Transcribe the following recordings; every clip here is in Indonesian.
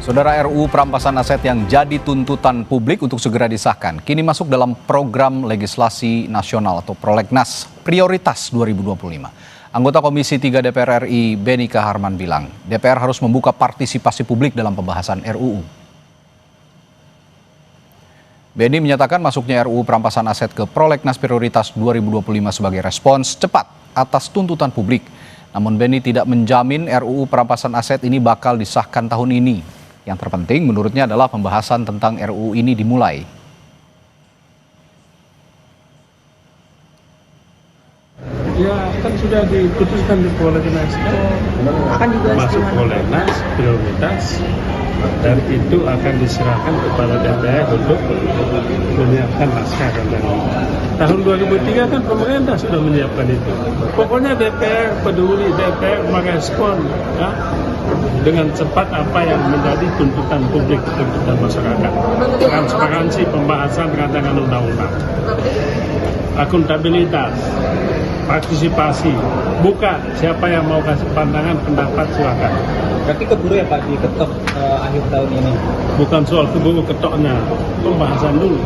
Saudara, RUU perampasan aset yang jadi tuntutan publik untuk segera disahkan kini masuk dalam program legislasi nasional atau Prolegnas Prioritas 2025. Anggota Komisi 3 DPR RI Benika Harman bilang, DPR harus membuka partisipasi publik dalam pembahasan RUU. Beni menyatakan masuknya RUU perampasan aset ke Prolegnas Prioritas 2025 sebagai respons cepat atas tuntutan publik. Namun Beni tidak menjamin RUU perampasan aset ini bakal disahkan tahun ini. Yang terpenting menurutnya adalah pembahasan tentang RUU ini dimulai. Ya, kan sudah diputuskan di Prolegnas, akan dibahas masuk Prolegnas prioritas, dan itu akan diserahkan kepada DPR untuk menyiapkan naskah dan tahun 2003 kan pemerintah sudah menyiapkan itu. Pokoknya DPR peduli, DPR merespon ya, dengan cepat apa yang menjadi tuntutan publik, tuntutan masyarakat. Transparansi pembahasan rancangan undang-undang, akuntabilitas, partisipasi, buka siapa yang mau kasih pandangan, pendapat, silakan. Berarti keburu ya Pak diketok akhir tahun ini? Bukan soal keburu ketoknya, pembahasan dulu.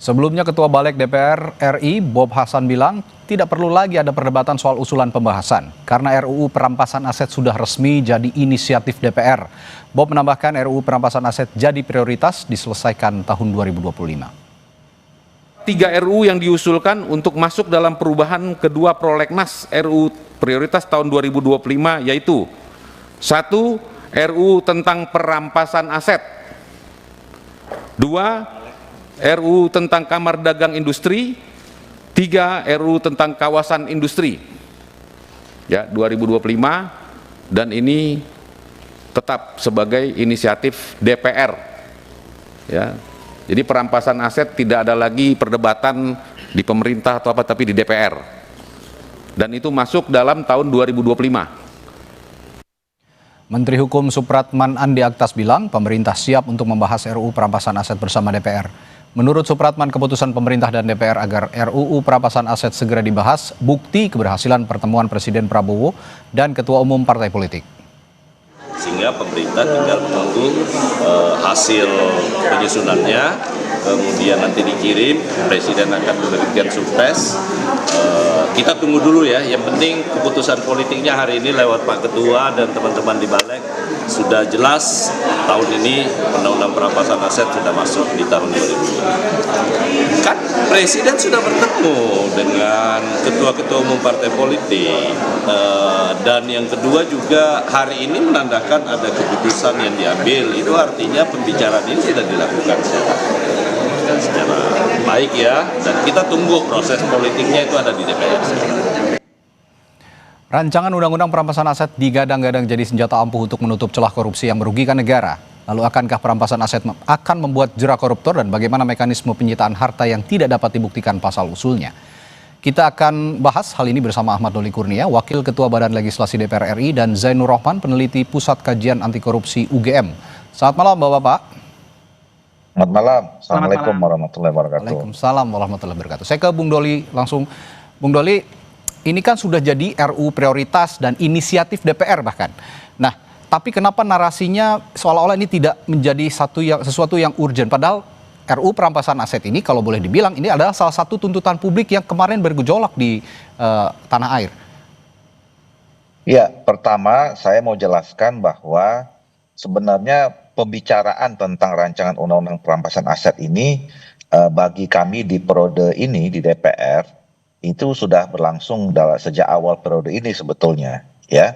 Sebelumnya Ketua Balik DPR RI Bob Hasan bilang tidak perlu lagi ada perdebatan soal usulan pembahasan karena RUU perampasan aset sudah resmi jadi inisiatif DPR. Bob menambahkan RUU perampasan aset jadi prioritas diselesaikan tahun 2025. 3 RUU yang diusulkan untuk masuk dalam perubahan kedua Prolegnas RUU prioritas tahun 2025 yaitu 1. RUU tentang perampasan aset, 2. RUU tentang Kamar Dagang Industri, 3. RUU tentang kawasan industri ya 2025, dan ini tetap sebagai inisiatif DPR ya. Jadi perampasan aset tidak ada lagi perdebatan di pemerintah atau apa, tapi di DPR. Dan itu masuk dalam tahun 2025. Menteri Hukum Supratman Andi Aktas bilang pemerintah siap untuk membahas RUU perampasan aset bersama DPR. Menurut Supratman, keputusan pemerintah dan DPR agar RUU perampasan aset segera dibahas bukti keberhasilan pertemuan Presiden Prabowo dan Ketua Umum Partai Politik. Sehingga pemerintah tinggal menunggu hasil penyusunannya, kemudian nanti dikirim, Presiden akan memberikan surprise. Kita tunggu dulu ya, yang penting keputusan politiknya hari ini lewat Pak Ketua dan teman-teman di Balik sudah jelas tahun ini Undang-Undang Perampasan Aset sudah masuk di tahun 2020. Kan Presiden sudah bertemu dengan ketua-ketua umum partai politik, dan yang kedua juga hari ini menandakan ada keputusan yang diambil, itu artinya pembicaraan ini sudah dilakukan secara baik ya, dan kita tunggu proses politiknya itu ada di DPR. Rancangan Undang-Undang Perampasan Aset digadang-gadang jadi senjata ampuh untuk menutup celah korupsi yang merugikan negara. Lalu akankah perampasan aset akan membuat jerak koruptor dan bagaimana mekanisme penyitaan harta yang tidak dapat dibuktikan pasal usulnya? Kita akan bahas hal ini bersama Ahmad Doli Kurnia, Wakil Ketua Badan Legislasi DPR RI, dan Zainur Rohman, peneliti Pusat Kajian Anti Korupsi UGM. Selamat malam Bapak-Bapak. Selamat malam. Assalamualaikum warahmatullahi wabarakatuh. Waalaikumsalam warahmatullahi wabarakatuh. Saya ke Bung Doli langsung. Bung Doli, ini kan sudah jadi RUU prioritas dan inisiatif DPR bahkan. Nah, tapi kenapa narasinya seolah-olah ini tidak menjadi sesuatu yang urgent? Padahal RUU perampasan aset ini kalau boleh dibilang ini adalah salah satu tuntutan publik yang kemarin bergejolak di tanah air. Ya, pertama saya mau jelaskan bahwa sebenarnya pembicaraan tentang rancangan undang-undang perampasan aset ini bagi kami di periode ini di DPR itu sudah berlangsung sejak awal periode ini sebetulnya ya.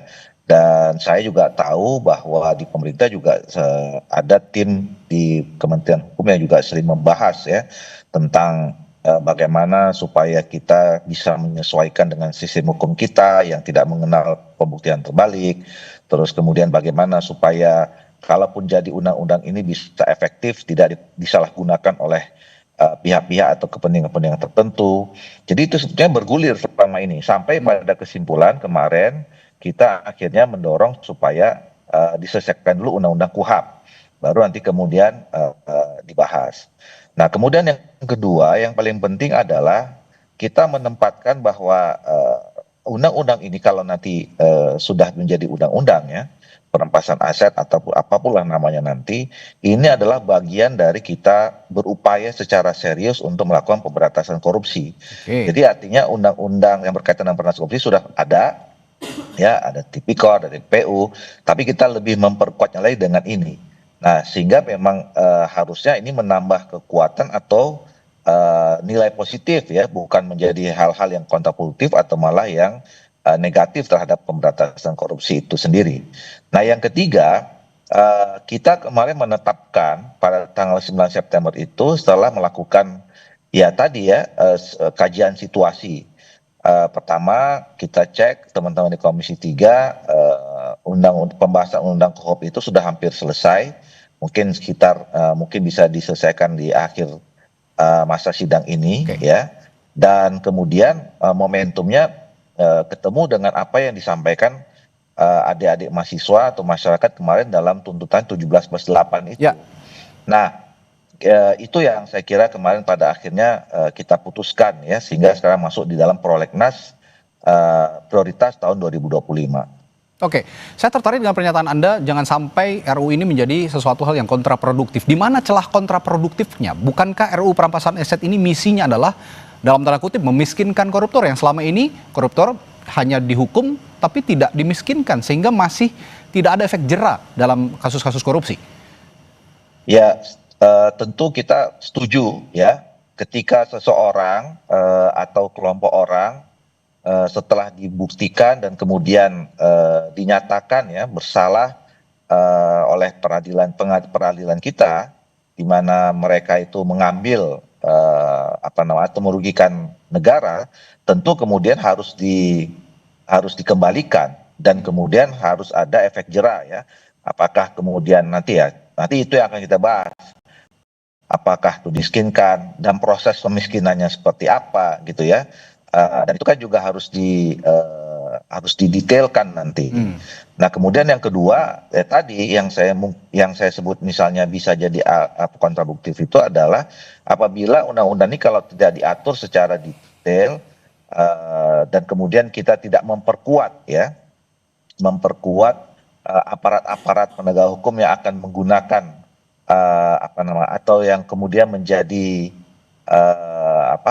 Dan saya juga tahu bahwa di pemerintah juga ada tim di Kementerian Hukum yang juga sering membahas ya tentang bagaimana supaya kita bisa menyesuaikan dengan sistem hukum kita yang tidak mengenal pembuktian terbalik. Terus kemudian bagaimana supaya kalaupun jadi undang-undang ini bisa efektif, tidak disalahgunakan oleh pihak-pihak atau kepentingan-kepentingan tertentu. Jadi itu sebetulnya bergulir selama ini sampai pada kesimpulan kemarin kita akhirnya mendorong supaya diselesaikan dulu undang-undang KUHP, baru nanti kemudian dibahas. Nah kemudian yang kedua yang paling penting adalah kita menempatkan bahwa undang-undang ini kalau nanti sudah menjadi undang-undang ya, perampasan aset ataupun apapun lah namanya nanti, ini adalah bagian dari kita berupaya secara serius untuk melakukan pemberantasan korupsi. Oke. Jadi artinya undang-undang yang berkaitan dengan pemberantasan korupsi sudah ada, ya ada Tipikor, ada TPU, tapi kita lebih memperkuatnya lagi dengan ini. Nah, sehingga memang harusnya ini menambah kekuatan atau nilai positif ya, bukan menjadi hal-hal yang kontraproduktif atau malah yang negatif terhadap pemberantasan korupsi itu sendiri. Nah, yang ketiga, kita kemarin menetapkan pada tanggal 9 September itu setelah melakukan ya tadi ya kajian situasi. Pertama kita cek teman-teman di Komisi 3 pembahasan undang KUHP itu sudah hampir selesai, mungkin sekitar mungkin bisa diselesaikan di akhir masa sidang ini. Oke. Ya, dan kemudian momentumnya ketemu dengan apa yang disampaikan adik-adik mahasiswa atau masyarakat kemarin dalam tuntutan 17+8 itu. Ya. Nah, itu yang saya kira kemarin pada akhirnya kita putuskan ya, sehingga sekarang masuk di dalam prolegnas prioritas tahun 2025. Oke, saya tertarik dengan pernyataan Anda, jangan sampai RUU ini menjadi sesuatu hal yang kontraproduktif. Di mana celah kontraproduktifnya? Bukankah RUU perampasan aset ini misinya adalah dalam tanda kutip memiskinkan koruptor, yang selama ini koruptor hanya dihukum tapi tidak dimiskinkan, sehingga masih tidak ada efek jera dalam kasus-kasus korupsi? Ya, tentu kita setuju ya, ketika seseorang atau kelompok orang setelah dibuktikan dan kemudian dinyatakan ya bersalah oleh peradilan kita, di mana mereka itu mengambil atau merugikan negara, tentu kemudian harus dikembalikan dan kemudian harus ada efek jera ya. Apakah kemudian nanti itu yang akan kita bahas. Apakah itu dimiskinkan dan proses pemiskinannya seperti apa gitu ya. Dan itu kan juga harus didetailkan nanti. Nah, kemudian yang kedua tadi yang saya sebut misalnya bisa jadi kontraproduktif itu adalah apabila undang-undang ini kalau tidak diatur secara detail dan kemudian kita tidak memperkuat aparat-aparat penegak hukum yang akan menggunakan atau yang kemudian menjadi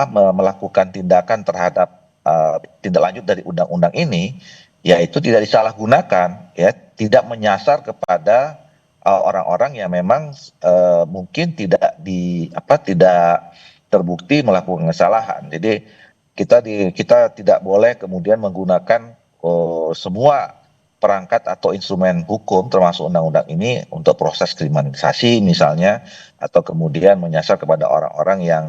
melakukan tindakan terhadap tindak lanjut dari undang-undang ini, yaitu tidak disalahgunakan ya, tidak menyasar kepada orang-orang yang memang mungkin tidak terbukti melakukan kesalahan. Jadi kita tidak boleh kemudian menggunakan semua perangkat atau instrumen hukum termasuk undang-undang ini untuk proses kriminalisasi misalnya, atau kemudian menyasar kepada orang-orang yang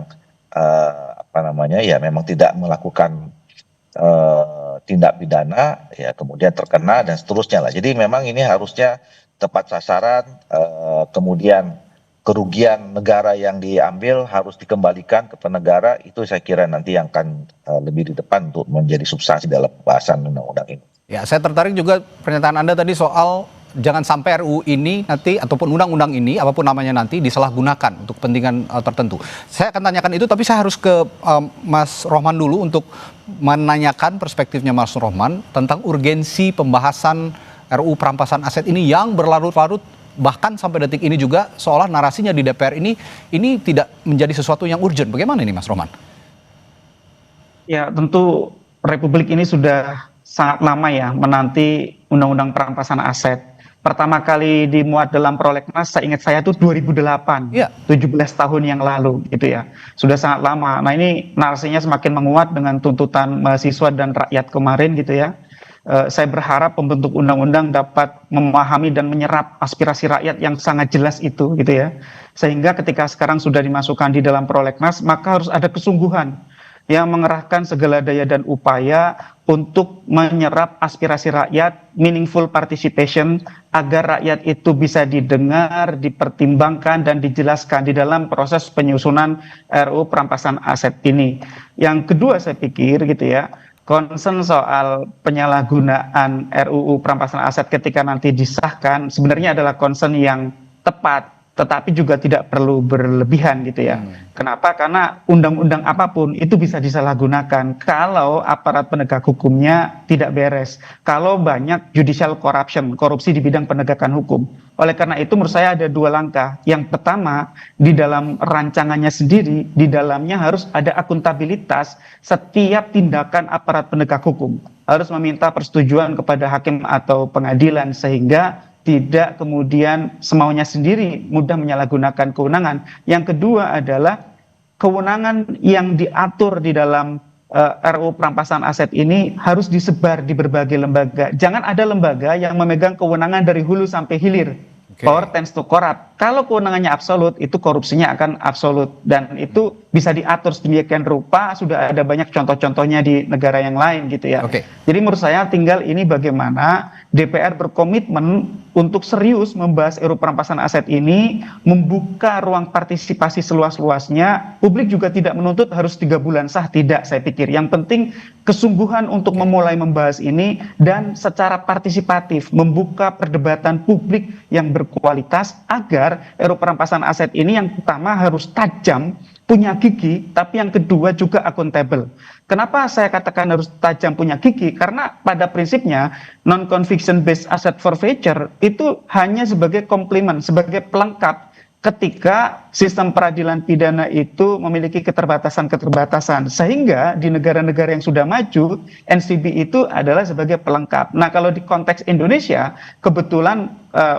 memang tidak melakukan tindak pidana ya, kemudian terkena dan seterusnya lah. Jadi memang ini harusnya tepat sasaran, kemudian kerugian negara yang diambil harus dikembalikan kepada negara. Itu saya kira nanti yang akan lebih di depan untuk menjadi substansi dalam pembahasan undang-undang ini. Ya, saya tertarik juga pernyataan Anda tadi soal jangan sampai RUU ini nanti ataupun undang-undang ini apapun namanya nanti disalahgunakan untuk kepentingan tertentu. Saya akan tanyakan itu, tapi saya harus ke Mas Rohman dulu untuk menanyakan perspektifnya Mas Rohman tentang urgensi pembahasan RUU perampasan aset ini yang berlarut-larut, bahkan sampai detik ini juga seolah narasinya di DPR ini tidak menjadi sesuatu yang urgent. Bagaimana ini Mas Rohman? Ya, tentu Republik ini sudah sangat lama ya menanti undang-undang perampasan aset. Pertama kali dimuat dalam prolegnas, saya ingat saya itu 2008, Ya. 17 tahun yang lalu gitu ya. Sudah sangat lama. Nah, ini narasinya semakin menguat dengan tuntutan mahasiswa dan rakyat kemarin gitu ya. Saya berharap pembentuk undang-undang dapat memahami dan menyerap aspirasi rakyat yang sangat jelas itu gitu ya. Sehingga ketika sekarang sudah dimasukkan di dalam prolegnas, maka harus ada kesungguhan yang mengerahkan segala daya dan upaya untuk menyerap aspirasi rakyat, meaningful participation, agar rakyat itu bisa didengar, dipertimbangkan, dan dijelaskan di dalam proses penyusunan RUU perampasan aset ini. Yang kedua saya pikir gitu ya, concern soal penyalahgunaan RUU perampasan aset ketika nanti disahkan sebenarnya adalah concern yang tepat. tetapi juga tidak perlu berlebihan gitu ya. Kenapa? Karena undang-undang apapun itu bisa disalahgunakan kalau aparat penegak hukumnya tidak beres, kalau banyak judicial corruption, korupsi di bidang penegakan hukum. Oleh karena itu menurut saya ada dua langkah. Yang pertama, di dalam rancangannya sendiri, di dalamnya harus ada akuntabilitas setiap tindakan aparat penegak hukum. Harus meminta persetujuan kepada hakim atau pengadilan sehingga tidak kemudian semaunya sendiri mudah menyalahgunakan kewenangan. Yang kedua adalah kewenangan yang diatur di dalam RUU perampasan aset ini harus disebar di berbagai lembaga. Jangan ada lembaga yang memegang kewenangan dari hulu sampai hilir. Power tends to corrupt. Kalau kewenangannya absolut, itu korupsinya akan absolut. Dan itu bisa diatur sedemikian rupa, sudah ada banyak contoh-contohnya di negara yang lain gitu ya. Jadi menurut saya tinggal ini bagaimana DPR berkomitmen untuk serius membahas RUU perampasan aset ini, membuka ruang partisipasi seluas-luasnya. Publik juga tidak menuntut harus 3 bulan sah, tidak saya pikir. Yang penting kesungguhan untuk memulai membahas ini dan secara partisipatif membuka perdebatan publik yang berkualitas agar RUU perampasan aset ini yang pertama harus tajam, punya gigi, tapi yang kedua juga akuntabel. Kenapa saya katakan harus tajam, punya gigi? Karena pada prinsipnya non-conviction based asset forfeiture itu hanya sebagai komplement, sebagai pelengkap ketika sistem peradilan pidana itu memiliki keterbatasan-keterbatasan. Sehingga di negara-negara yang sudah maju, NCB itu adalah sebagai pelengkap. Nah, kalau di konteks Indonesia, kebetulan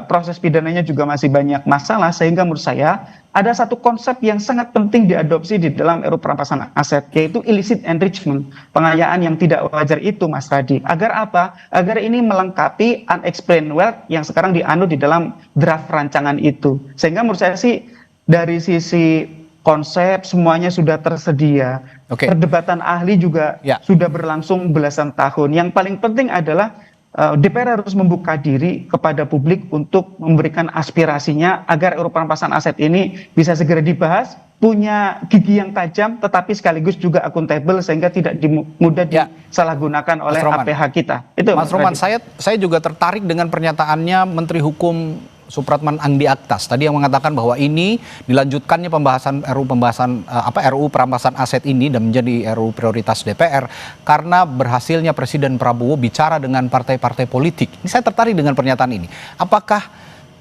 proses pidananya juga masih banyak masalah, sehingga menurut saya ada satu konsep yang sangat penting diadopsi di dalam RUU perampasan aset, yaitu illicit enrichment, pengayaan yang tidak wajar itu, Mas Radi. Agar apa? Agar ini melengkapi unexplained wealth yang sekarang dianut di dalam draft rancangan itu. Sehingga menurut saya sih dari sisi konsep semuanya sudah tersedia. Perdebatan ahli juga sudah berlangsung belasan tahun. Yang paling penting adalah DPR harus membuka diri kepada publik untuk memberikan aspirasinya agar RUU perampasan aset ini bisa segera dibahas, punya gigi yang tajam, tetapi sekaligus juga akuntabel sehingga tidak mudah disalahgunakan oleh APH kita. Itu Mas Roman, saya juga tertarik dengan pernyataannya Menteri Hukum Supratman Andi Aktas tadi yang mengatakan bahwa ini dilanjutkannya pembahasan RUU perampasan aset ini dan menjadi RUU prioritas DPR karena berhasilnya Presiden Prabowo bicara dengan partai-partai politik. Ini saya tertarik dengan pernyataan ini. Apakah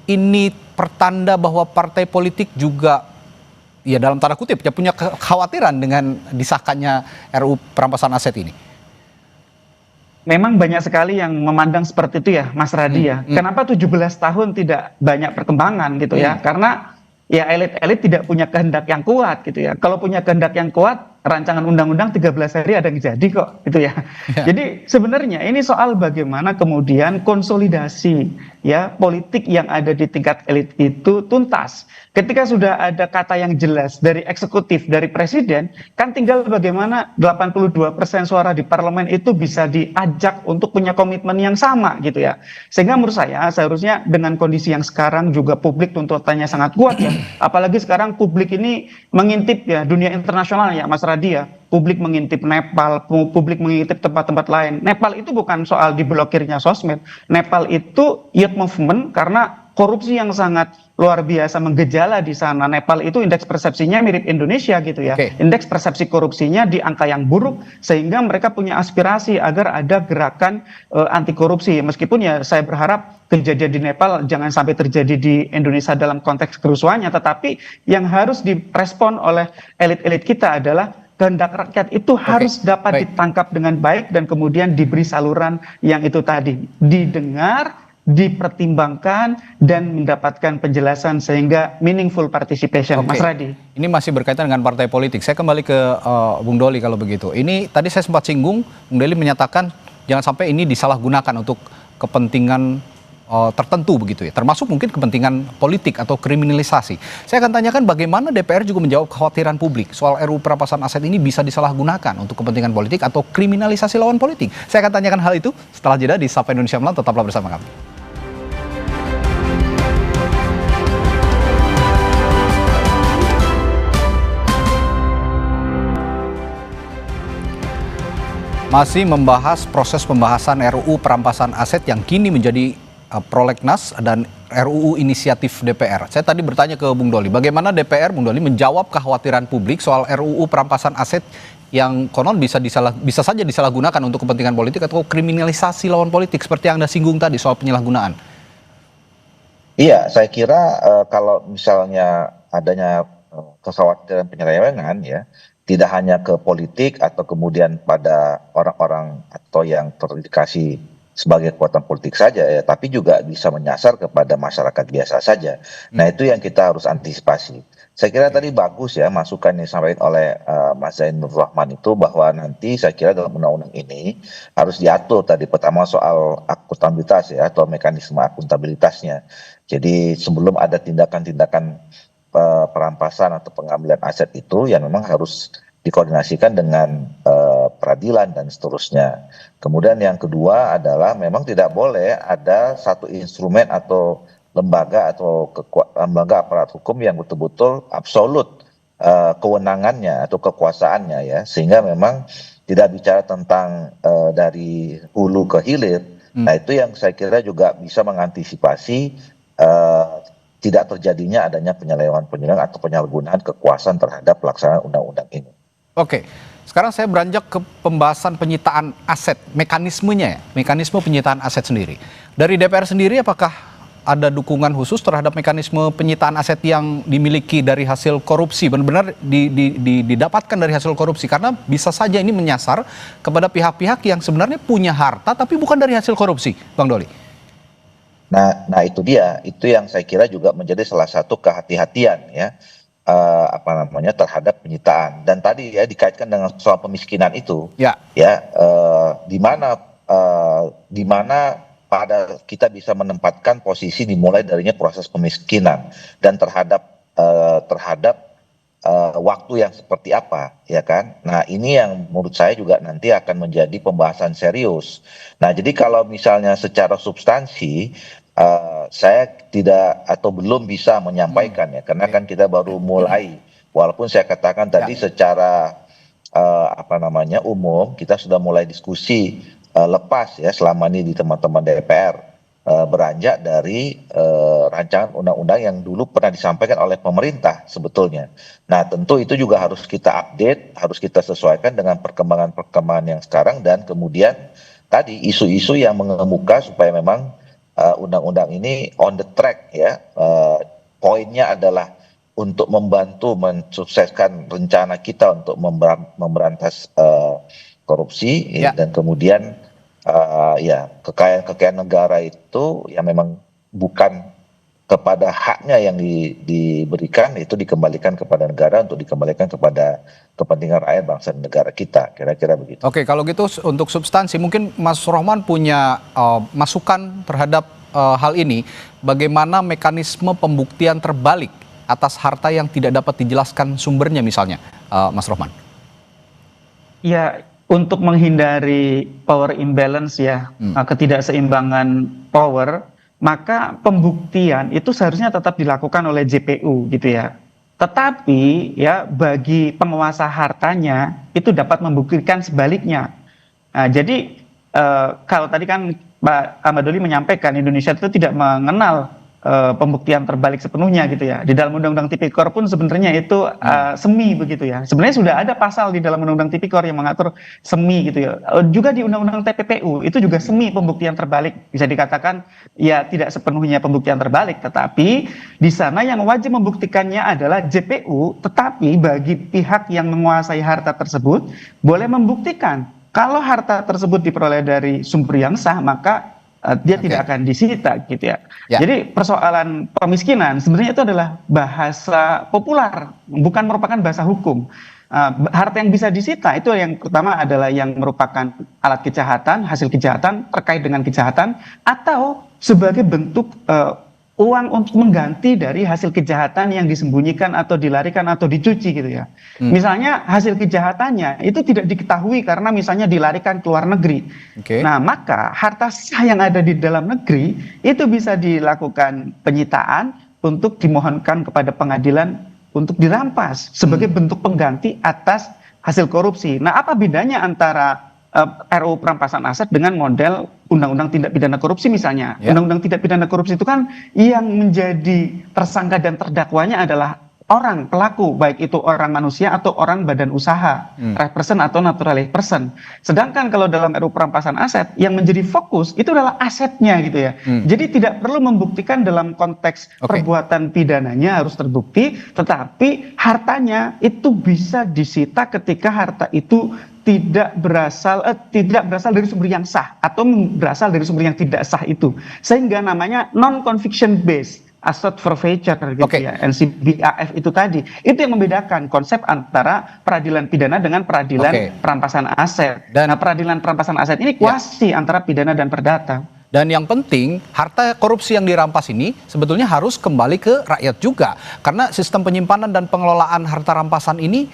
ini pertanda bahwa partai politik juga ya dalam tanda kutip ya punya kekhawatiran dengan disahkannya RUU perampasan aset ini? Memang banyak sekali yang memandang seperti itu ya, Mas Radi ya. Kenapa 17 tahun tidak banyak perkembangan gitu ya? Karena ya elit-elit tidak punya kehendak yang kuat gitu ya. Kalau punya kehendak yang kuat, rancangan undang-undang 13 hari ada yang jadi kok gitu ya. Jadi sebenarnya ini soal bagaimana kemudian konsolidasi ya politik yang ada di tingkat elit itu tuntas. Ketika sudah ada kata yang jelas dari eksekutif, dari presiden, kan tinggal bagaimana 82% suara di parlemen itu bisa diajak untuk punya komitmen yang sama gitu ya. Sehingga menurut saya seharusnya dengan kondisi yang sekarang juga publik tuntutannya sangat kuat ya. Apalagi sekarang publik ini mengintip ya dunia internasional ya Mas Radi ya. Publik mengintip Nepal, publik mengintip tempat-tempat lain. Nepal itu bukan soal diblokirnya sosmed. Nepal itu youth movement karena korupsi yang sangat luar biasa menggejala di sana. Nepal itu indeks persepsinya mirip Indonesia gitu ya. Indeks persepsi korupsinya di angka yang buruk sehingga mereka punya aspirasi agar ada gerakan anti korupsi. Meskipun ya saya berharap kejadian di Nepal jangan sampai terjadi di Indonesia dalam konteks kerusuhannya, tetapi yang harus direspon oleh elit-elit kita adalah kehendak rakyat itu harus dapat ditangkap dengan baik dan kemudian diberi saluran yang itu tadi, didengar, dipertimbangkan dan mendapatkan penjelasan sehingga meaningful participation. Mas Radi. Ini masih berkaitan dengan partai politik. Saya kembali ke Bung Doli kalau begitu. Ini tadi saya sempat singgung, Bung Doli menyatakan jangan sampai ini disalahgunakan untuk kepentingan tertentu begitu ya, termasuk mungkin kepentingan politik atau kriminalisasi. Saya akan tanyakan bagaimana DPR juga menjawab kekhawatiran publik soal RUU perampasan aset ini bisa disalahgunakan untuk kepentingan politik atau kriminalisasi lawan politik. Saya akan tanyakan hal itu setelah jeda di Sapa Indonesia Malam. Tetaplah bersama kami. Masih membahas proses pembahasan RUU perampasan aset yang kini menjadi prolegnas dan RUU inisiatif DPR. Saya tadi bertanya ke Bung Doli, bagaimana DPR, Bung Doli, menjawab kekhawatiran publik soal RUU perampasan aset yang konon bisa saja disalahgunakan untuk kepentingan politik atau kriminalisasi lawan politik seperti yang Anda singgung tadi soal penyalahgunaan. Iya, saya kira kalau misalnya adanya kekhawatiran penyelewengan ya, tidak hanya ke politik atau kemudian pada orang-orang atau yang terindikasi sebagai kekuatan politik saja ya, tapi juga bisa menyasar kepada masyarakat biasa saja. Nah, itu yang kita harus antisipasi. Saya kira tadi bagus ya masukan yang disampaikan oleh Mas Zainur Rahman itu, bahwa nanti saya kira dalam undang-undang ini harus diatur tadi pertama soal akuntabilitas ya, atau mekanisme akuntabilitasnya. Jadi sebelum ada tindakan-tindakan perampasan atau pengambilan aset itu yang memang harus dikoordinasikan dengan peradilan dan seterusnya. Kemudian yang kedua adalah memang tidak boleh ada satu instrumen atau lembaga atau lembaga aparat hukum yang betul-betul absolut kewenangannya atau kekuasaannya ya, sehingga memang tidak bicara tentang dari hulu ke hilir. Nah, itu yang saya kira juga bisa mengantisipasi tidak terjadinya adanya penyelewengan atau penyalahgunaan kekuasaan terhadap pelaksanaan undang-undang ini. Oke, sekarang saya beranjak ke pembahasan penyitaan aset, mekanismenya ya, mekanisme penyitaan aset sendiri. Dari DPR sendiri apakah ada dukungan khusus terhadap mekanisme penyitaan aset yang dimiliki dari hasil korupsi, benar-benar didapatkan dari hasil korupsi? Karena bisa saja ini menyasar kepada pihak-pihak yang sebenarnya punya harta tapi bukan dari hasil korupsi, Bang Doli. Nah itu dia, itu yang saya kira juga menjadi salah satu kehati-hatian ya, terhadap penyitaan. Dan tadi ya dikaitkan dengan soal pemiskinan itu, di mana pada kita bisa menempatkan posisi dimulai darinya proses pemiskinan dan terhadap waktu yang seperti apa, ya kan? Nah, ini yang menurut saya juga nanti akan menjadi pembahasan serius. Nah, jadi kalau misalnya secara substansi saya tidak atau belum bisa menyampaikan ya, karena kan kita baru mulai. Walaupun saya katakan tadi secara umum kita sudah mulai diskusi lepas ya selama ini di teman-teman DPR, beranjak dari rancangan undang-undang yang dulu pernah disampaikan oleh pemerintah sebetulnya. Nah, tentu itu juga harus kita update, harus kita sesuaikan dengan perkembangan yang sekarang, dan kemudian tadi isu-isu yang mengemuka supaya memang undang-undang ini on the track ya. Poinnya adalah untuk membantu mensukseskan rencana kita untuk memberantas korupsi dan kemudian kekayaan negara itu yang memang bukan kepada haknya yang diberikan, itu dikembalikan kepada negara untuk dikembalikan kepada kepentingan rakyat bangsa dan negara kita, kira-kira begitu. Oke, kalau gitu untuk substansi mungkin Mas Rohman punya masukan terhadap hal ini, bagaimana mekanisme pembuktian terbalik atas harta yang tidak dapat dijelaskan sumbernya misalnya, Mas Rohman? Ya, untuk menghindari power imbalance ya, ketidakseimbangan power, maka pembuktian itu seharusnya tetap dilakukan oleh JPU gitu ya. Tetapi ya bagi penguasa hartanya itu dapat membuktikan sebaliknya. Nah, jadi kalau tadi kan Pak Ahmad Doli menyampaikan Indonesia itu tidak mengenal pembuktian terbalik sepenuhnya gitu ya. Di dalam Undang-Undang Tipikor pun sebenarnya itu semi begitu ya. Sebenarnya sudah ada pasal di dalam Undang-Undang Tipikor yang mengatur semi gitu ya. Juga di Undang-Undang TPPU itu juga semi pembuktian terbalik. Bisa dikatakan ya tidak sepenuhnya pembuktian terbalik, tetapi di sana yang wajib membuktikannya adalah JPU, tetapi bagi pihak yang menguasai harta tersebut boleh membuktikan kalau harta tersebut diperoleh dari sumber yang sah, maka dia tidak akan disita gitu ya. Jadi persoalan pemiskinan sebenarnya itu adalah bahasa populer, bukan merupakan bahasa hukum. Harta yang bisa disita itu yang pertama adalah yang merupakan alat kejahatan, hasil kejahatan terkait dengan kejahatan, atau sebagai bentuk uang untuk mengganti dari hasil kejahatan yang disembunyikan atau dilarikan atau dicuci gitu ya. Misalnya hasil kejahatannya itu tidak diketahui karena misalnya dilarikan ke luar negeri. Nah, maka harta sah yang ada di dalam negeri itu bisa dilakukan penyitaan untuk dimohonkan kepada pengadilan untuk dirampas sebagai bentuk pengganti atas hasil korupsi. Nah, apa bedanya antara RUU perampasan aset dengan model undang-undang tindak pidana korupsi misalnya. Ya. Undang-undang tindak pidana korupsi itu kan yang menjadi tersangka dan terdakwanya adalah orang pelaku, baik itu orang manusia atau orang badan usaha, right person atau naturalized person. Sedangkan kalau dalam RUU perampasan aset yang menjadi fokus itu adalah asetnya gitu ya. Jadi tidak perlu membuktikan dalam konteks perbuatan pidananya harus terbukti, tetapi hartanya itu bisa disita ketika harta itu tidak berasal dari sumber yang sah atau berasal dari sumber yang tidak sah itu, sehingga namanya non conviction based asset forfeiture gitu ya, NCBAF itu tadi. Itu yang membedakan konsep antara peradilan pidana dengan peradilan perampasan aset. Dan peradilan perampasan aset ini kuasi antara pidana dan perdata. Dan yang penting, harta korupsi yang dirampas ini sebetulnya harus kembali ke rakyat juga. Karena sistem penyimpanan dan pengelolaan harta rampasan ini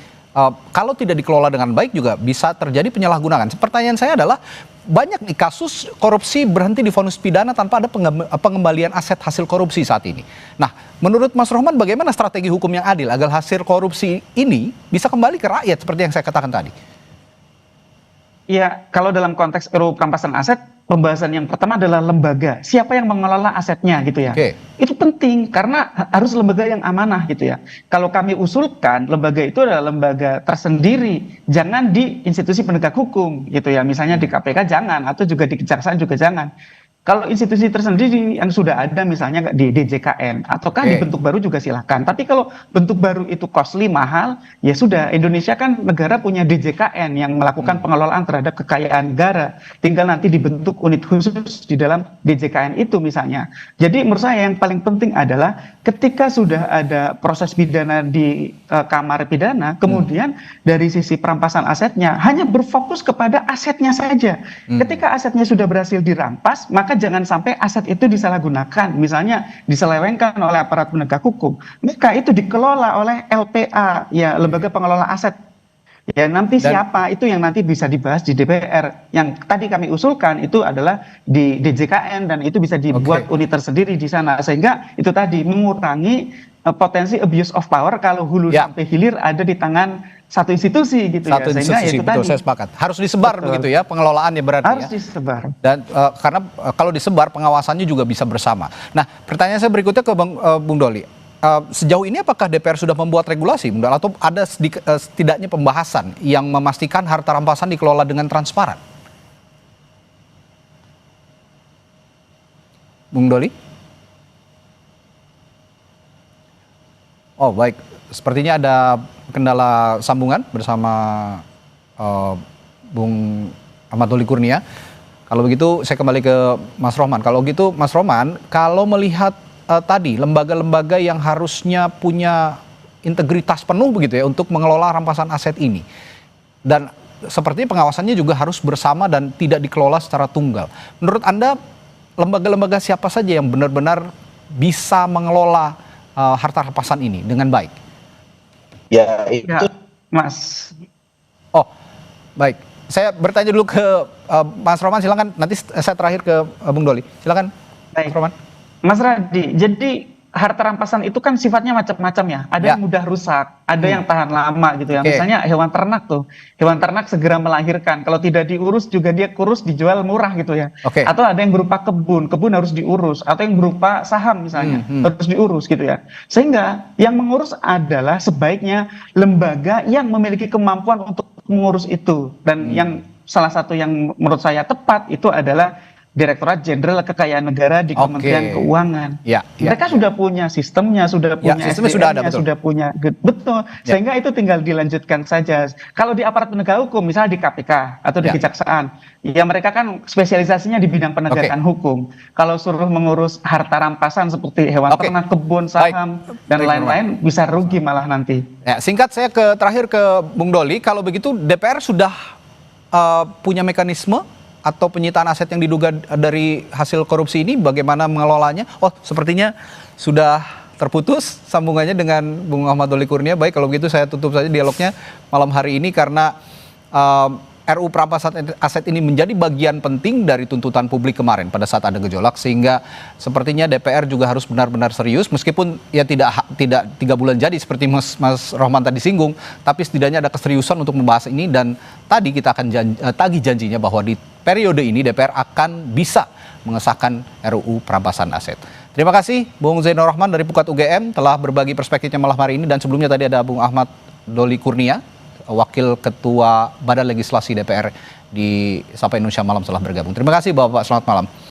kalau tidak dikelola dengan baik juga bisa terjadi penyalahgunaan. Pertanyaan saya adalah, banyak nih kasus korupsi berhenti di vonis pidana tanpa ada pengembalian aset hasil korupsi saat ini. Nah, menurut Mas Rohman bagaimana strategi hukum yang adil agar hasil korupsi ini bisa kembali ke rakyat seperti yang saya katakan tadi? Ya, kalau dalam konteks RUU perampasan aset, pembahasan yang pertama adalah lembaga. Siapa yang mengelola asetnya gitu ya. Itu penting karena harus lembaga yang amanah gitu ya. Kalau kami usulkan, lembaga itu adalah lembaga tersendiri. Jangan di institusi penegak hukum gitu ya. Misalnya di KPK jangan, atau juga di Kejaksaan juga jangan. Kalau institusi tersendiri yang sudah ada misalnya di DJKN ataukah di bentuk baru juga silahkan. Tapi kalau bentuk baru itu costly, mahal, ya sudah, Indonesia kan negara punya DJKN yang melakukan pengelolaan terhadap kekayaan negara. Tinggal nanti dibentuk unit khusus di dalam DJKN itu misalnya. Jadi menurut saya yang paling penting adalah ketika sudah ada proses pidana di kamar pidana, kemudian dari sisi perampasan asetnya hanya berfokus kepada asetnya saja. Ketika asetnya sudah berhasil dirampas, maka jangan sampai aset itu disalahgunakan, misalnya diselewengkan oleh aparat penegak hukum. Maka itu dikelola oleh LPA, ya, lembaga pengelola aset. Ya, nanti siapa itu yang nanti bisa dibahas di DPR. Yang tadi kami usulkan itu adalah di DJKN dan itu bisa dibuat unit tersendiri di sana, sehingga itu tadi mengurangi potensi abuse of power kalau hulu sampai hilir ada di tangan satu institusi gitu ya. Sehingga itu betul, saya sepakat. Harus disebar begitu ya pengelolaannya berarti harus disebar. Dan karena kalau disebar pengawasannya juga bisa bersama. Nah, pertanyaan saya berikutnya ke Bung Doli. Sejauh ini apakah DPR sudah membuat regulasi atau ada setidaknya pembahasan yang memastikan harta rampasan dikelola dengan transparan? Bung Doli? Oh, baik. Sepertinya ada kendala sambungan bersama Bung Ahmad Doli Kurnia. Kalau begitu saya kembali ke Mas Rohman. Kalau gitu Mas Rohman, kalau melihat tadi lembaga-lembaga yang harusnya punya integritas penuh begitu ya untuk mengelola rampasan aset ini, dan sepertinya pengawasannya juga harus bersama dan tidak dikelola secara tunggal. Menurut Anda lembaga-lembaga siapa saja yang benar-benar bisa mengelola harta rampasan ini dengan baik? Ya, itu Mas. Oh, baik. Saya bertanya dulu ke Mas Rohman, silakan. Nanti saya terakhir ke Bung Doli. Silakan, Mas Rohman. Mas Radi, jadi harta rampasan itu kan sifatnya macam-macam ya. Ada yang mudah rusak, ada yang tahan lama gitu ya. Misalnya hewan ternak tuh. Hewan ternak segera melahirkan. Kalau tidak diurus juga dia kurus, dijual murah gitu ya. Atau ada yang berupa kebun harus diurus. Atau yang berupa saham misalnya, harus diurus gitu ya. Sehingga yang mengurus adalah sebaiknya lembaga yang memiliki kemampuan untuk mengurus itu. Dan yang salah satu yang menurut saya tepat itu adalah Direktorat Jenderal Kekayaan Negara di Kementerian Keuangan. Mereka sudah punya sistemnya, sudah punya SDM-nya, sudah punya betul. Sehingga itu tinggal dilanjutkan saja. Kalau di aparat penegak hukum, misalnya di KPK atau di Kejaksaan, ya mereka kan spesialisasinya di bidang penegakan hukum. Kalau suruh mengurus harta rampasan seperti hewan ternak, kebun, saham, dan lain-lain, bisa rugi malah nanti. Ya, singkat saya terakhir ke Bung Doli. Kalau begitu DPR sudah punya mekanisme atau penyitaan aset yang diduga dari hasil korupsi ini, bagaimana mengelolanya? Oh, sepertinya sudah terputus sambungannya dengan Bung Ahmad Doli Kurnia. Baik, kalau begitu saya tutup saja dialognya malam hari ini karena RUU perampasan aset ini menjadi bagian penting dari tuntutan publik kemarin pada saat ada gejolak, sehingga sepertinya DPR juga harus benar-benar serius, meskipun ya tidak 3 bulan jadi seperti Mas Rohman tadi singgung, tapi setidaknya ada keseriusan untuk membahas ini. Dan tadi kita akan tagih janjinya bahwa di periode ini DPR akan bisa mengesahkan RUU perampasan aset. Terima kasih Bung Zainur Rahman dari Pukat UGM telah berbagi perspektifnya malam hari ini, dan sebelumnya tadi ada Bung Ahmad Doli Kurnia, Wakil Ketua Badan Legislasi DPR di Sapa Indonesia Malam, telah bergabung. Terima kasih Bapak, selamat malam.